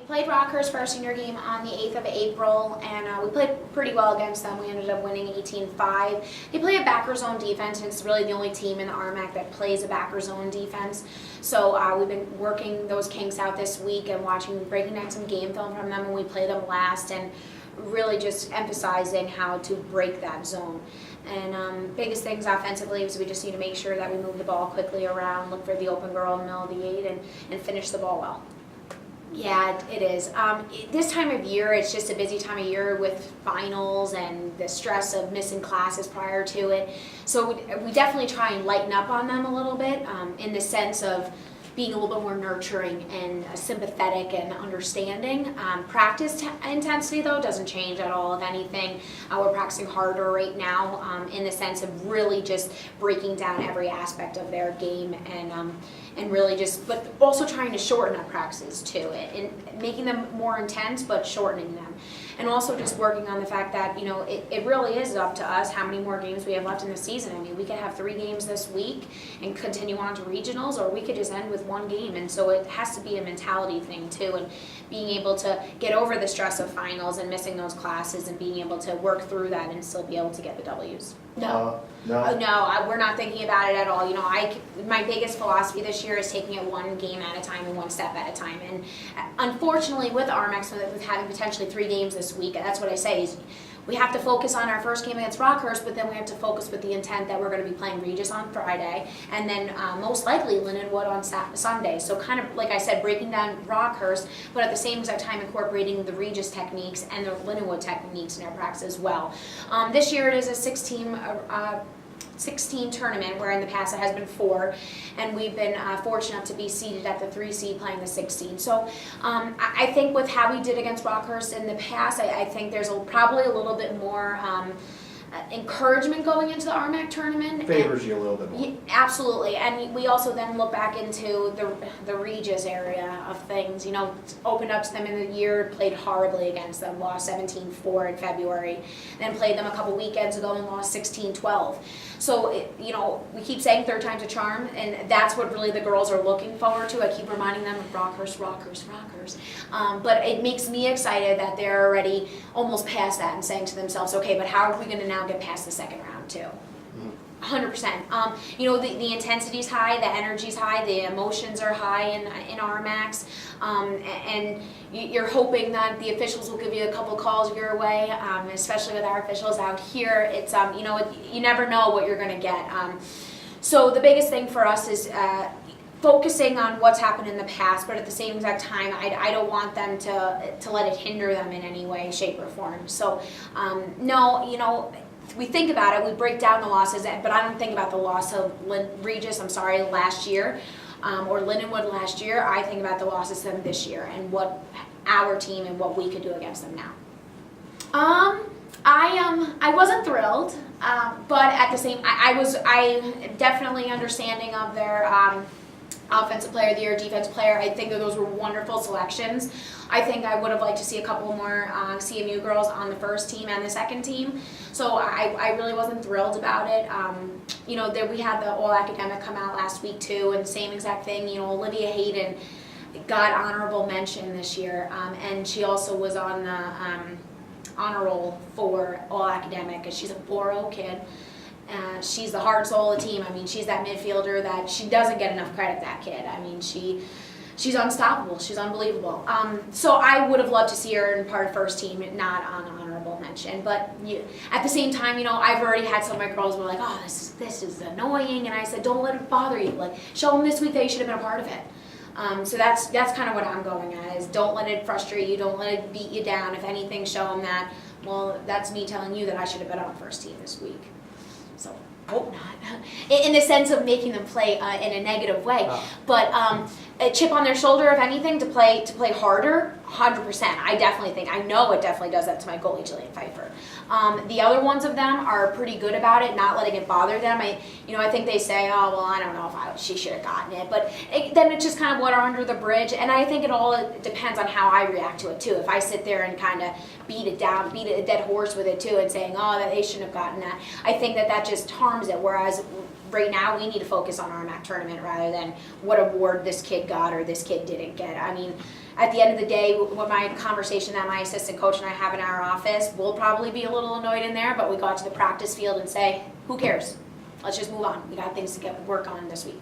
played Rockhurst for our senior game on the 8th of April, and we played pretty well against them. We ended up winning 18-5. They play a backer zone defense, and it's really the only team in the RMAC that plays a backer zone defense. So we've been working those kinks out this week and breaking down some game film from them when we play them last, and really just emphasizing how to break that zone. And biggest things offensively is we just need to make sure that we move the ball quickly around, look for the open girl in the middle of the 8, and finish the ball well. Yeah, it is. This time of year, it's just a busy time of year with finals and the stress of missing classes prior to it. So we definitely try and lighten up on them a little bit in the sense of being a little bit more nurturing and sympathetic and understanding. Practice intensity, though, doesn't change at all. If anything, we're practicing harder right now in the sense of really just breaking down every aspect of their game and really just, but also trying to shorten our practices too, and making them more intense, but shortening them. And also just working on the fact that, you know, it really is up to us how many more games we have left in the season. I mean, we could have 3 games this week and continue on to regionals, or we could just end with 1 game. And so it has to be a mentality thing too, and being able to get over the stress of finals and missing those classes and being able to work through that and still be able to get the W's. No, we're not thinking about it at all. You know, my biggest philosophy this year is taking it 1 game at a time and 1 step at a time. And unfortunately, with RMAC, with having potentially 3 games this week, that's what I say is we have to focus on our first game against Rockhurst, but then we have to focus with the intent that we're going to be playing Regis on Friday, and then most likely Lindenwood on Sunday. So kind of, like I said, breaking down Rockhurst, but at the same exact time incorporating the Regis techniques and the Lindenwood techniques in our practice as well. This year it is a 16 tournament, where in the past it has been 4, and we've been fortunate enough to be seeded at the 3 seed playing the 16. So I think with how we did against Rockhurst in the past, I think there's probably a little bit more encouragement going into the RMAC tournament. Favors you a little bit more. Yeah, absolutely, and we also then look back into the Regis area of things. You know, opened up to them in the year, played horribly against them, lost 17-4 in February, then played them a couple weekends ago and lost 16-12. So, you know, we keep saying 3rd time's a charm, and that's what really the girls are looking forward to. I keep reminding them of Rockhurst. But it makes me excited that they're already almost past that and saying to themselves, okay, but how are we going to now get past the 2nd round too? 100%. You know, the intensity's high, the energy's high, the emotions are high in RMACs, and you're hoping that the officials will give you a couple calls your way, especially with our officials out here. It's, you know, you never know what you're going to get. So the biggest thing for us is focusing on what's happened in the past, but at the same exact time, I don't want them to let it hinder them in any way, shape, or form. So, no, you know, we think about it, we break down the losses, but I don't think about the loss of Regis, last year, or Lindenwood last year. I think about the losses to them this year and what our team and what we could do against them now. I wasn't thrilled, but at the same, I definitely understanding of their offensive player of the year, defensive player. I think that those were wonderful selections. I think I would have liked to see a couple more CMU girls on the first team and the second team. So I really wasn't thrilled about it. You know, we had the All Academic come out last week too, and same exact thing. You know, Olivia Hayden got honorable mention this year, and she also was on the honor roll for All Academic, because she's a 4-0 kid. She's the heart and soul of the team. I mean, she's that midfielder that she doesn't get enough credit, that kid. I mean, she's unstoppable. She's unbelievable. So I would have loved to see her in part of first team, not on honorable mention. But at the same time, you know, I've already had some of my girls were like, oh, this is annoying. And I said, don't let it bother you. Like, show them this week they should have been a part of it. So that's kind of what I'm going at, is don't let it frustrate you. Don't let it beat you down. If anything, show them that, well, that's me telling you that I should have been on first team this week. So, hope not. In the sense of making them play in a negative way. But a chip on their shoulder, if anything, to play harder, 100%. I definitely think, I know it definitely does that to my goalie, Jillian Pfeiffer. The other ones of them are pretty good about it, not letting it bother them. I think they say, oh, well, I don't know if she should have gotten it. But then it's just kind of water under the bridge. And I think it all depends on how I react to it, too. If I sit there and kind of beat a dead horse with it, too, and saying, oh, that they shouldn't have gotten that, I think that just harms it. Whereas right now we need to focus on our RMAC tournament rather than what award this kid got or this kid didn't get. I mean, at the end of the day, what my conversation that my assistant coach and I have in our office, we'll probably be a little annoyed in there, but we go out to the practice field and say, who cares? Let's just move on. We got things to work on this week.